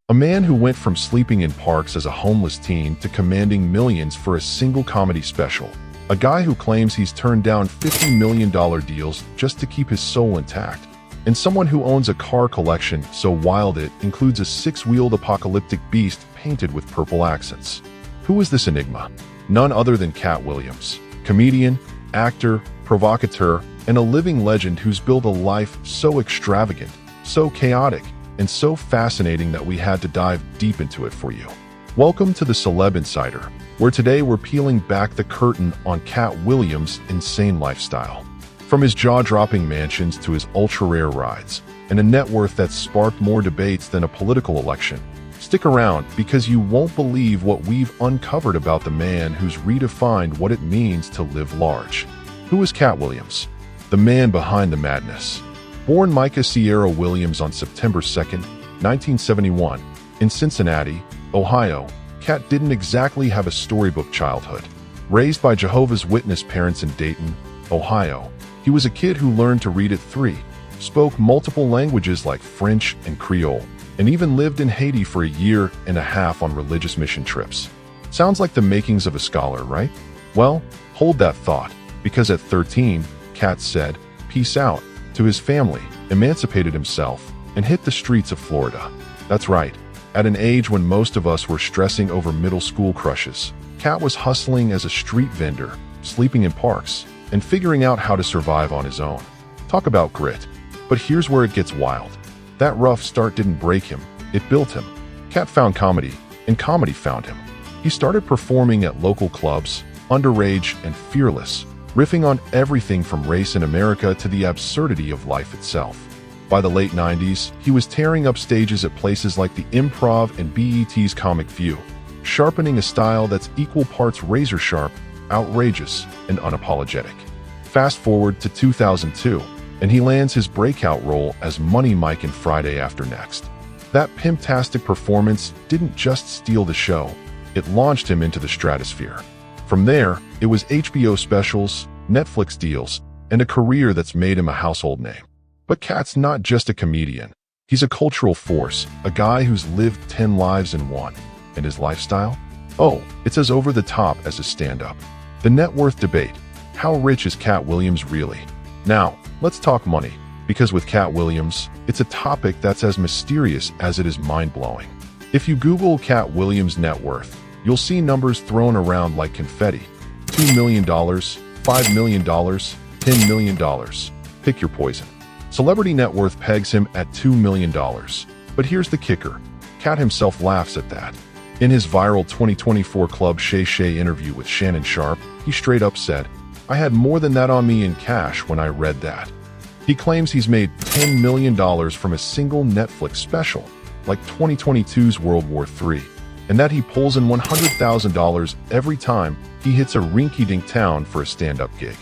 A man who went from sleeping in parks as a homeless teen to commanding millions for a single comedy special. A guy who claims he's turned down $50 million deals just to keep his soul intact. And someone who owns a car collection so wild it includes a six-wheeled apocalyptic beast painted with purple accents. Who is this enigma? None other than Katt Williams, comedian, actor, provocateur, and a living legend who's built a life so extravagant, so chaotic, and so fascinating that we had to dive deep into it for you. Welcome to the Celeb Insider, where today we're peeling back the curtain on Katt Williams' insane lifestyle. From his jaw-dropping mansions to his ultra-rare rides, and a net worth that's sparked more debates than a political election. Stick around because you won't believe what we've uncovered about the man who's redefined what it means to live large. Who is Katt Williams? The man behind the madness. Born Micah Sierra Williams on September 2, 1971, in Cincinnati, Ohio, Katt didn't exactly have a storybook childhood. Raised by Jehovah's Witness parents in Dayton, Ohio, he was a kid who learned to read at 3, spoke multiple languages like French and Creole, and even lived in Haiti for a year and a half on religious mission trips. Sounds like the makings of a scholar, right? Well, hold that thought, because at 13, Katt said, "Peace out," to his family, emancipated himself, and hit the streets of Florida. That's right, at an age when most of us were stressing over middle school crushes, Katt was hustling as a street vendor, sleeping in parks, and figuring out how to survive on his own. Talk about grit. But here's where it gets wild. That rough start didn't break him, it built him. Katt found comedy, and comedy found him. He started performing at local clubs, underage and fearless, riffing on everything from race in America to the absurdity of life itself. By the late 90s, he was tearing up stages at places like the Improv and BET's Comic View, sharpening a style that's equal parts razor-sharp, outrageous, and unapologetic. Fast forward to 2002, and he lands his breakout role as Money Mike in Friday After Next. That pimptastic performance didn't just steal the show, it launched him into the stratosphere. From there, it was HBO specials, Netflix deals, and a career that's made him a household name. But Katt's not just a comedian. He's a cultural force, a guy who's lived 10 lives in one. And his lifestyle? Oh, it's as over the top as his stand-up. The net worth debate. How rich is Katt Williams really? Now, let's talk money, because with Katt Williams, it's a topic that's as mysterious as it is mind-blowing. If you Google Katt Williams' net worth, you'll see numbers thrown around like confetti. $2 million, $5 million, $10 million. Pick your poison. Celebrity net worth pegs him at $2 million. But here's the kicker. Katt himself laughs at that. In his viral 2024 Club Shay Shay interview with Shannon Sharpe, he straight up said, "I had more than that on me in cash when I read that." He claims he's made $10 million from a single Netflix special, like 2022's World War III, and that he pulls in $100,000 every time he hits a rinky-dink town for a stand-up gig.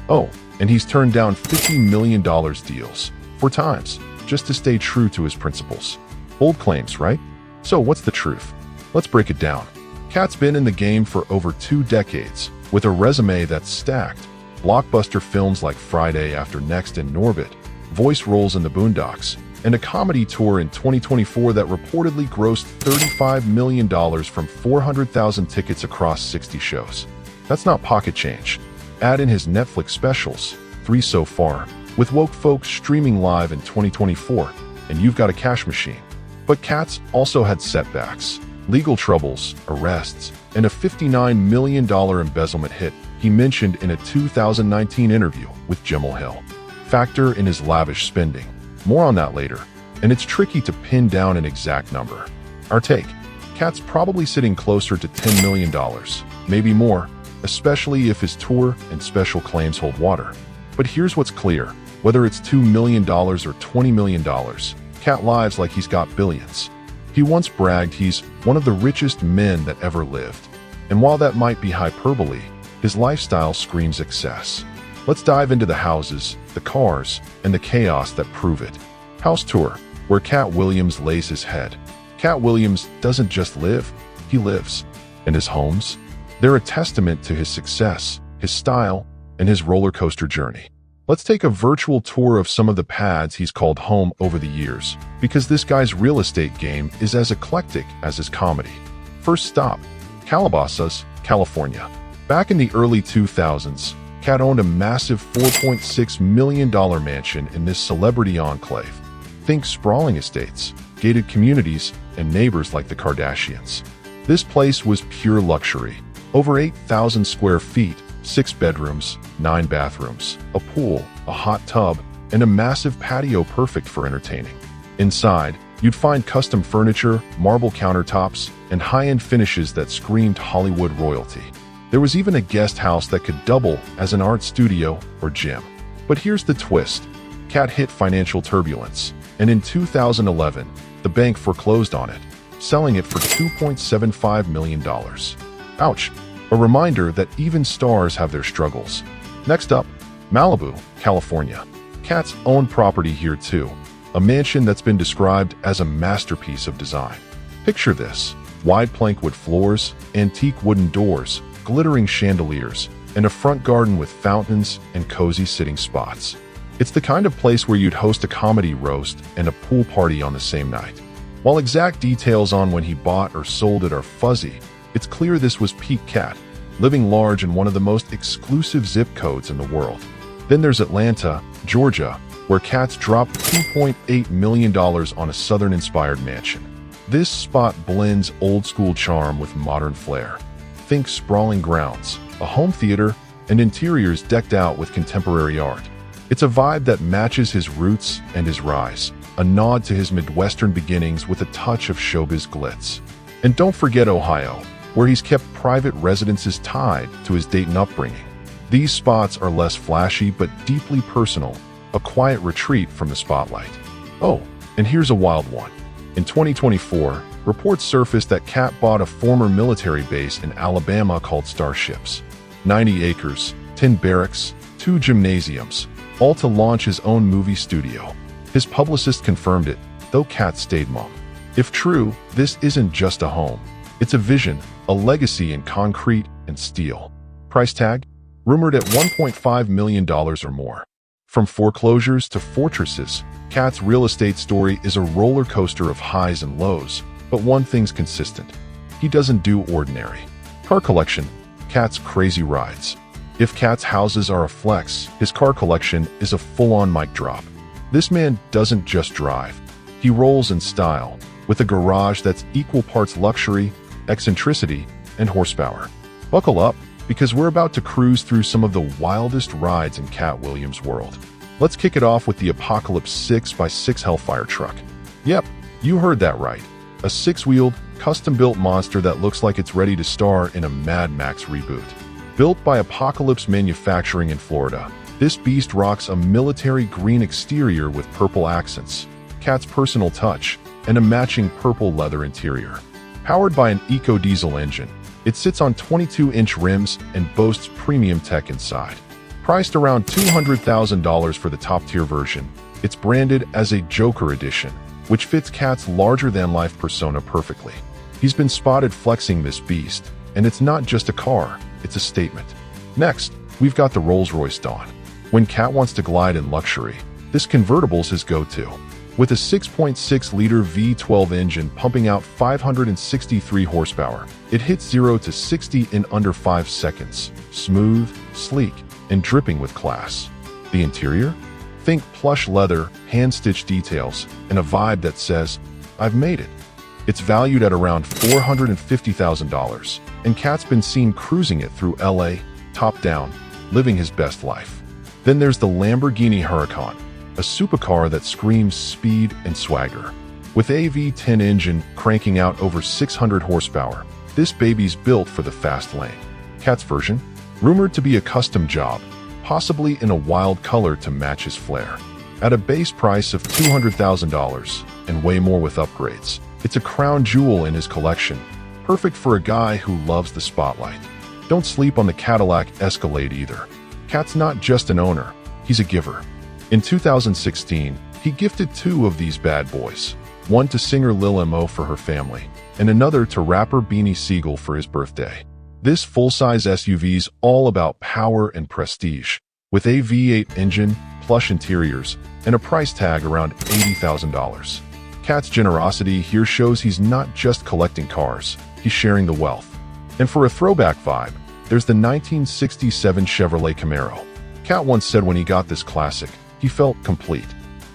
Oh, and he's turned down $50 million deals 4 times, just to stay true to his principles. Bold claims, right? So what's the truth? Let's break it down. Katt's been in the game for over 2 decades, with a resume that's stacked. Blockbuster films like Friday After Next and Norbit, voice roles in the Boondocks, and a comedy tour in 2024 that reportedly grossed $35 million from 400,000 tickets across 60 shows. That's not pocket change. Add in his Netflix specials, 3 so far, with woke folks streaming live in 2024, and you've got a cash machine. But Katt's also had setbacks. Legal troubles, arrests, and a $59 million embezzlement hit he mentioned in a 2019 interview with Jemele Hill. Factor in his lavish spending. More on that later, and it's tricky to pin down an exact number. Our take: Katt's probably sitting closer to $10 million, maybe more, especially if his tour and special claims hold water. But here's what's clear: whether it's $2 million or $20 million, Katt lives like he's got billions. He once bragged he's one of the richest men that ever lived. And while that might be hyperbole, his lifestyle screams excess. Let's dive into the houses, the cars, and the chaos that prove it. House tour, where Katt Williams lays his head. Katt Williams doesn't just live, he lives. And his homes? They're a testament to his success, his style, and his roller coaster journey. Let's take a virtual tour of some of the pads he's called home over the years, because this guy's real estate game is as eclectic as his comedy. First stop, Calabasas, California. Back in the early 2000s, Katt owned a massive $4.6 million mansion in this celebrity enclave. Think sprawling estates, gated communities, and neighbors like the Kardashians. This place was pure luxury. Over 8,000 square feet, 6 bedrooms, 9 bathrooms, a pool, a hot tub, and a massive patio perfect for entertaining. Inside, you'd find custom furniture, marble countertops, and high-end finishes that screamed Hollywood royalty. There was even a guest house that could double as an art studio or gym. But here's the twist. Katt hit financial turbulence, and in 2011, the bank foreclosed on it, selling it for $2.75 million. Ouch. A reminder that even stars have their struggles. Next up, Malibu, California. Katt's own property here too, a mansion that's been described as a masterpiece of design. Picture this: wide plankwood floors, antique wooden doors, glittering chandeliers, and a front garden with fountains and cozy sitting spots. It's the kind of place where you'd host a comedy roast and a pool party on the same night. While exact details on when he bought or sold it are fuzzy, it's clear this was peak Katt, living large in one of the most exclusive zip codes in the world. Then there's Atlanta, Georgia, where Katt's dropped $2.8 million on a Southern-inspired mansion. This spot blends old-school charm with modern flair. Think sprawling grounds, a home theater, and interiors decked out with contemporary art. It's a vibe that matches his roots and his rise, a nod to his Midwestern beginnings with a touch of showbiz glitz. And don't forget Ohio, where he's kept private residences tied to his Dayton upbringing. These spots are less flashy but deeply personal, a quiet retreat from the spotlight. Oh, and here's a wild one. In 2024, reports surfaced that Katt bought a former military base in Alabama called Starships. 90 acres, 10 barracks, 2 gymnasiums, all to launch his own movie studio. His publicist confirmed it, though Katt stayed mum. If true, this isn't just a home. It's a vision, a legacy in concrete and steel. Price tag? Rumored at $1.5 million or more. From foreclosures to fortresses, Katt's real estate story is a roller coaster of highs and lows, but one thing's consistent. He doesn't do ordinary. Car collection, Katt's crazy rides. If Katt's houses are a flex, his car collection is a full-on mic drop. This man doesn't just drive. He rolls in style, with a garage that's equal parts luxury, eccentricity, and horsepower. Buckle up, because we're about to cruise through some of the wildest rides in Katt Williams' world. Let's kick it off with the Apocalypse 6x6 Hellfire truck. Yep, you heard that right. A 6-wheeled, custom-built monster that looks like it's ready to star in a Mad Max reboot. Built by Apocalypse Manufacturing in Florida, this beast rocks a military green exterior with purple accents, Katt's personal touch, and a matching purple leather interior. Powered by an eco-diesel engine, it sits on 22-inch rims and boasts premium tech inside. Priced around $200,000 for the top-tier version, it's branded as a Joker Edition, which fits Katt's larger-than-life persona perfectly. He's been spotted flexing this beast, and it's not just a car, it's a statement. Next, we've got the Rolls-Royce Dawn. When Katt wants to glide in luxury, this convertible's his go-to. With a 6.6-liter V12 engine pumping out 563 horsepower, it hits 0 to 60 in under 5 seconds, smooth, sleek, and dripping with class. The interior? Think plush leather, hand-stitched details, and a vibe that says, "I've made it." It's valued at around $450,000, and Katt's been seen cruising it through LA, top down, living his best life. Then there's the Lamborghini Huracan, a supercar that screams speed and swagger. With a V10 engine cranking out over 600 horsepower, this baby's built for the fast lane. Katt's version? Rumored to be a custom job, possibly in a wild color to match his flair. At a base price of $200,000 and way more with upgrades, it's a crown jewel in his collection, perfect for a guy who loves the spotlight. Don't sleep on the Cadillac Escalade either. Katt's not just an owner, he's a giver. In 2016, he gifted 2 of these bad boys, one to singer Lil Mo for her family, and another to rapper Beanie Sigel for his birthday. This full-size SUV's all about power and prestige. with a V8 engine, plush interiors, and a price tag around $80,000. Katt's generosity here shows he's not just collecting cars, he's sharing the wealth. And for a throwback vibe, there's the 1967 Chevrolet Camaro. Katt once said when he got this classic, he felt complete.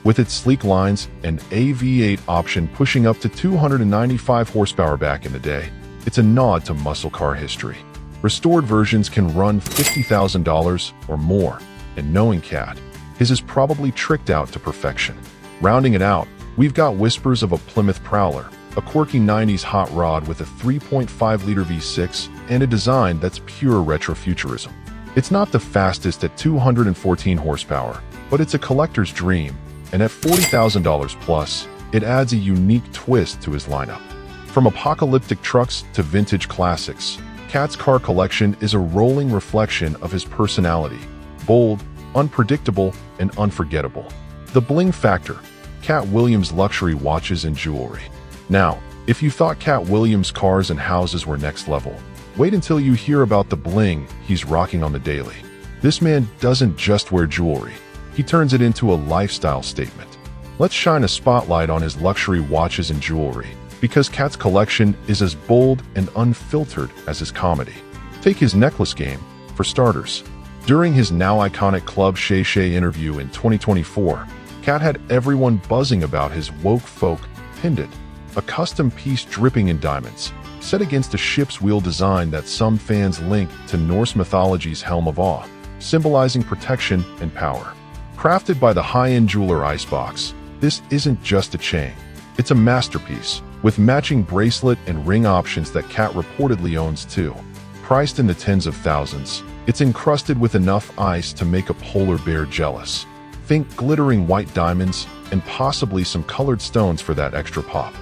With its sleek lines and a V8 option pushing up to 295 horsepower back in the day, it's a nod to muscle car history. Restored versions can run $50,000 or more, and knowing Katt, his is probably tricked out to perfection. Rounding it out, we've got whispers of a Plymouth Prowler, a quirky 90s hot rod with a 3.5-liter V6 and a design that's pure retrofuturism. It's not the fastest at 214 horsepower, but it's a collector's dream, and at $40,000 plus, it adds a unique twist to his lineup. From apocalyptic trucks to vintage classics, Katt's car collection is a rolling reflection of his personality: bold, unpredictable, and unforgettable. The bling factor: Katt Williams luxury watches and jewelry. Now, if you thought Katt Williams cars and houses were next level, wait until you hear about the bling he's rocking on the daily. This man doesn't just wear jewelry, he turns it into a lifestyle statement. Let's shine a spotlight on his luxury watches and jewelry, because Katt's collection is as bold and unfiltered as his comedy. Take his necklace game, for starters. During his now iconic Club Shay Shay interview in 2024, Katt had everyone buzzing about his woke folk pendant, a custom piece dripping in diamonds, set against a ship's wheel design that some fans link to Norse mythology's Helm of Awe, symbolizing protection and power. Crafted by the high-end jeweler Icebox, this isn't just a chain. It's a masterpiece, with matching bracelet and ring options that Katt reportedly owns too. Priced in the tens of thousands, it's encrusted with enough ice to make a polar bear jealous. Think glittering white diamonds and possibly some colored stones for that extra pop.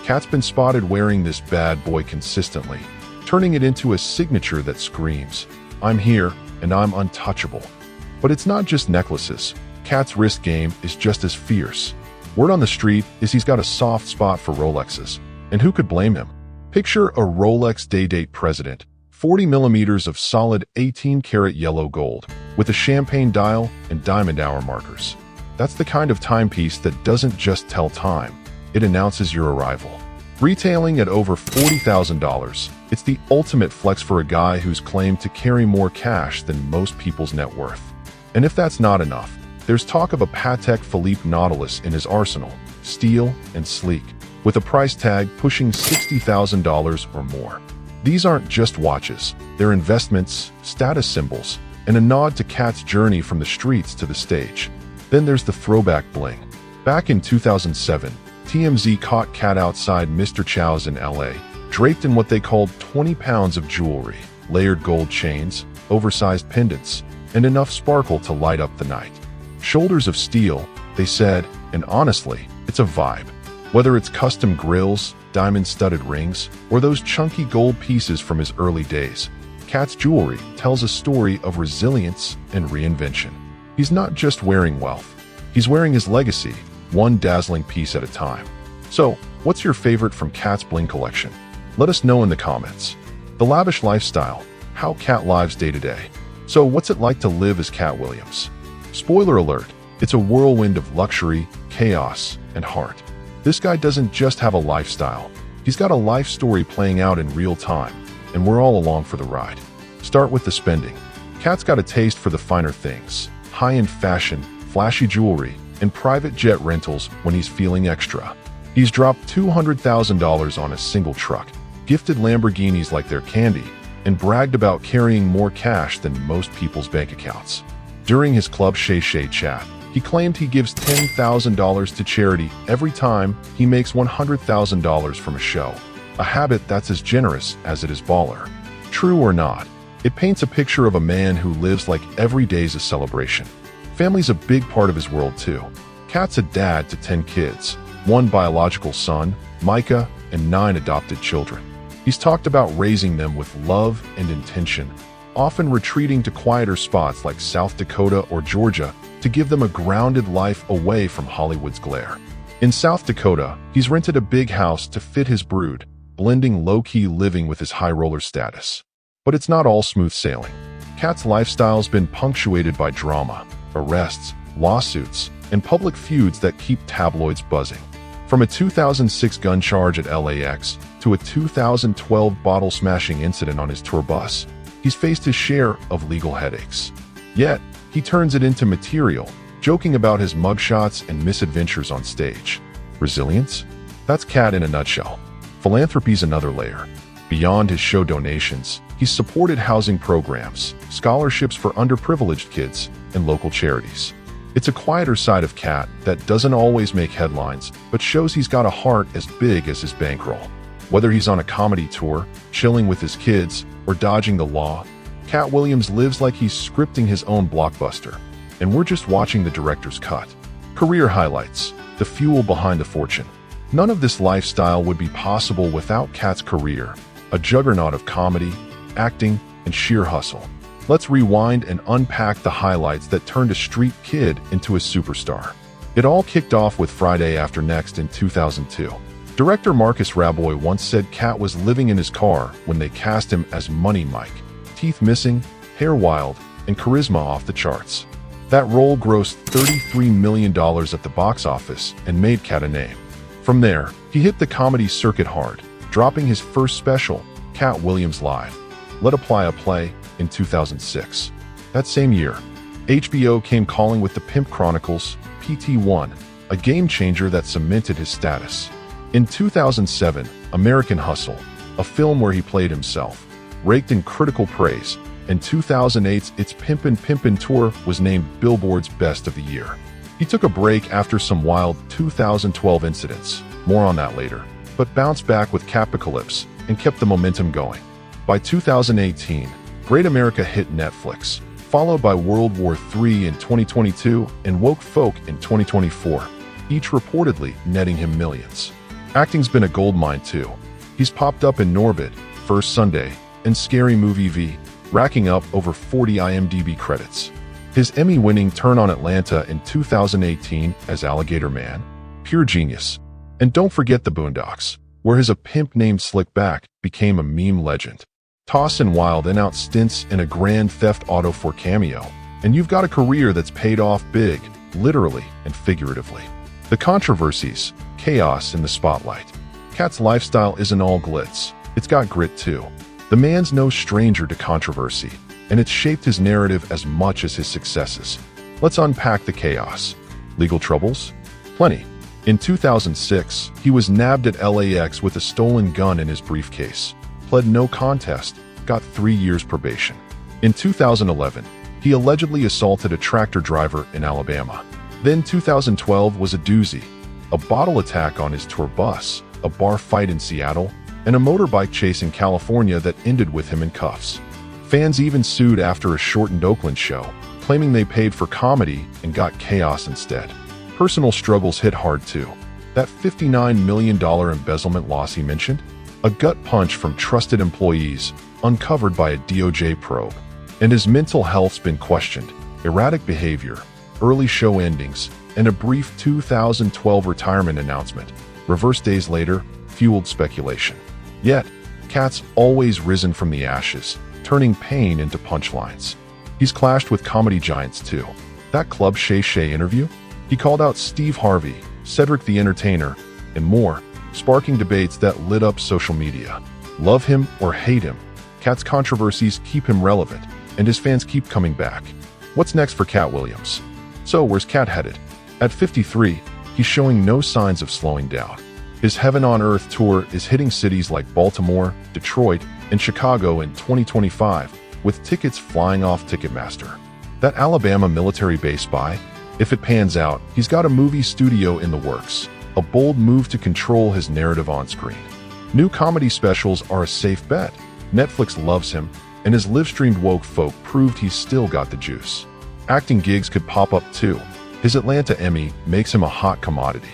Katt's been spotted wearing this bad boy consistently, turning it into a signature that screams, "I'm here and I'm untouchable." But it's not just necklaces. Katt's wrist game is just as fierce. Word on the street is he's got a soft spot for Rolexes, and who could blame him? Picture a Rolex Day-Date President, 40 millimeters of solid 18-karat yellow gold, with a champagne dial and diamond hour markers. That's the kind of timepiece that doesn't just tell time, it announces your arrival. Retailing at over $40,000, it's the ultimate flex for a guy who's claimed to carry more cash than most people's net worth. And if that's not enough, there's talk of a Patek Philippe Nautilus in his arsenal, steel and sleek, with a price tag pushing $60,000 or more. These aren't just watches, they're investments, status symbols, and a nod to Katt's journey from the streets to the stage. Then there's the throwback bling. Back in 2007, TMZ caught Katt outside Mr. Chow's in LA, draped in what they called 20 pounds of jewelry, layered gold chains, oversized pendants, and enough sparkle to light up the night. Shoulders of steel, they said, and honestly, it's a vibe. Whether it's custom grills, diamond-studded rings, or those chunky gold pieces from his early days, Katt's jewelry tells a story of resilience and reinvention. He's not just wearing wealth, he's wearing his legacy, one dazzling piece at a time. So, what's your favorite from Katt's bling collection? Let us know in the comments. The lavish lifestyle, how Katt lives day to day. So, what's it like to live as Katt Williams? Spoiler alert, it's a whirlwind of luxury, chaos, and heart. This guy doesn't just have a lifestyle, he's got a life story playing out in real time, and we're all along for the ride. Start with the spending. Katt's got a taste for the finer things, high-end fashion, flashy jewelry, and private jet rentals when he's feeling extra. He's dropped $200,000 on a single truck, gifted Lamborghinis like they're candy, and bragged about carrying more cash than most people's bank accounts. During his Club Shay Shay chat, he claimed he gives $10,000 to charity every time he makes $100,000 from a show, a habit that's as generous as it is baller. True or not, it paints a picture of a man who lives like every day's a celebration. Family's a big part of his world too. Katt's a dad to 10 kids, 1 biological son, Micah, and 9 adopted children. He's talked about raising them with love and intention, often retreating to quieter spots like South Dakota or Georgia to give them a grounded life away from Hollywood's glare. In South Dakota, he's rented a big house to fit his brood, blending low-key living with his high roller status. But it's not all smooth sailing. Katt's lifestyle's been punctuated by drama, arrests, lawsuits, and public feuds that keep tabloids buzzing. From a 2006 gun charge at LAX to a 2012 bottle-smashing incident on his tour bus, he's faced his share of legal headaches. Yet, he turns it into material, joking about his mugshots and misadventures on stage. Resilience? That's Katt in a nutshell. Philanthropy's another layer. Beyond his show donations, he's supported housing programs, scholarships for underprivileged kids, and local charities. It's a quieter side of Katt that doesn't always make headlines, but shows he's got a heart as big as his bankroll. Whether he's on a comedy tour, chilling with his kids, or dodging the law, Katt Williams lives like he's scripting his own blockbuster, and we're just watching the director's cut. Career highlights: the fuel behind the fortune. None of this lifestyle would be possible without Katt's career, a juggernaut of comedy, acting, and sheer hustle. Let's rewind and unpack the highlights that turned a street kid into a superstar. It all kicked off with Friday After Next in 2002. Director Marcus Raboy once said Katt was living in his car when they cast him as Money Mike. Teeth missing, hair wild, and charisma off the charts. That role grossed $33 million at the box office and made Katt a name. From there, he hit the comedy circuit hard, dropping his first special, Katt Williams Live, Let Apply a Play, in 2006. That same year, HBO came calling with The Pimp Chronicles, PT1, a game-changer that cemented his status. In 2007, American Hustle, a film where he played himself, raked in critical praise, and 2008's It's Pimpin' Pimpin' Tour was named Billboard's Best of the Year. He took a break after some wild 2012 incidents, more on that later, but bounced back with Capacalypse and kept the momentum going. By 2018, Great America hit Netflix, followed by World War III in 2022 and Woke Folk in 2024, each reportedly netting him millions. Acting's been a goldmine too. He's popped up in Norbit, First Sunday, and Scary Movie V, racking up over 40 IMDb credits. His Emmy-winning turn on Atlanta in 2018 as Alligator Man, pure genius. And don't forget The Boondocks, where his A Pimp Named Slickback became a meme legend. Toss in wild and out stints in a Grand Theft Auto 4 cameo, and you've got a career that's paid off big, literally and figuratively. The Controversies, chaos in the spotlight. Katt's lifestyle isn't all glitz, it's got grit too. The man's no stranger to controversy, and it's shaped his narrative as much as his successes. Let's unpack the chaos. Legal troubles? Plenty. In 2006, he was nabbed at LAX with a stolen gun in his briefcase. Pled no contest, got 3 years probation. In 2011, he allegedly assaulted a tractor driver in Alabama. Then 2012 was a doozy. A bottle attack on his tour bus, a bar fight in Seattle, and a motorbike chase in California that ended with him in cuffs. Fans even sued after a shortened Oakland show, claiming they paid for comedy and got chaos instead. Personal struggles hit hard too. That $59 million embezzlement loss he mentioned? A gut punch from trusted employees, uncovered by a DOJ probe. And his mental health's been questioned. Erratic behavior, early show endings, and a brief 2012 retirement announcement, reversed days later, fueled speculation. Yet, Katt's always risen from the ashes, turning pain into punchlines. He's clashed with comedy giants too. That Club Shay Shay interview? He called out Steve Harvey, Cedric the Entertainer, and more, sparking debates that lit up social media. Love him or hate him, Katt's controversies keep him relevant, and his fans keep coming back. What's next for Katt Williams? So where's Katt headed? At 53, he's showing no signs of slowing down. His Heaven on Earth tour is hitting cities like Baltimore, Detroit, and Chicago in 2025, with tickets flying off Ticketmaster. That Alabama military base buy? If it pans out, he's got a movie studio in the works, a bold move to control his narrative on screen. New comedy specials are a safe bet. Netflix loves him, and his live-streamed Woke Folk proved he's still got the juice. Acting gigs could pop up too. His Atlanta Emmy makes him a hot commodity.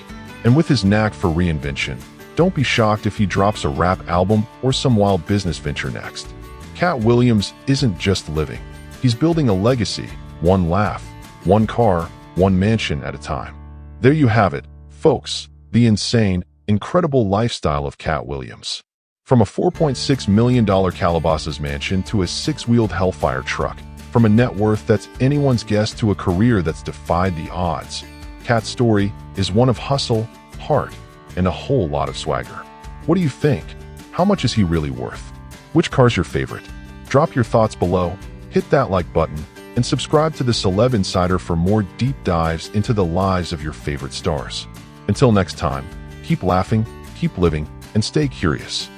And with his knack for reinvention, don't be shocked if he drops a rap album or some wild business venture next. Katt Williams isn't just living. He's building a legacy, one laugh, one car, one mansion at a time. There you have it, folks, the insane, incredible lifestyle of Katt Williams. From a $4.6 million Calabasas mansion to a 6-wheeled Hellfire truck, From a net worth that's anyone's guess to a career that's defied the odds, Katt's story is one of hustle, heart, and a whole lot of swagger. What do you think? How much is he really worth? Which car's your favorite? Drop your thoughts below, hit that like button, and subscribe to the Celeb Insider for more deep dives into the lives of your favorite stars. Until next time, keep laughing, keep living, and stay curious.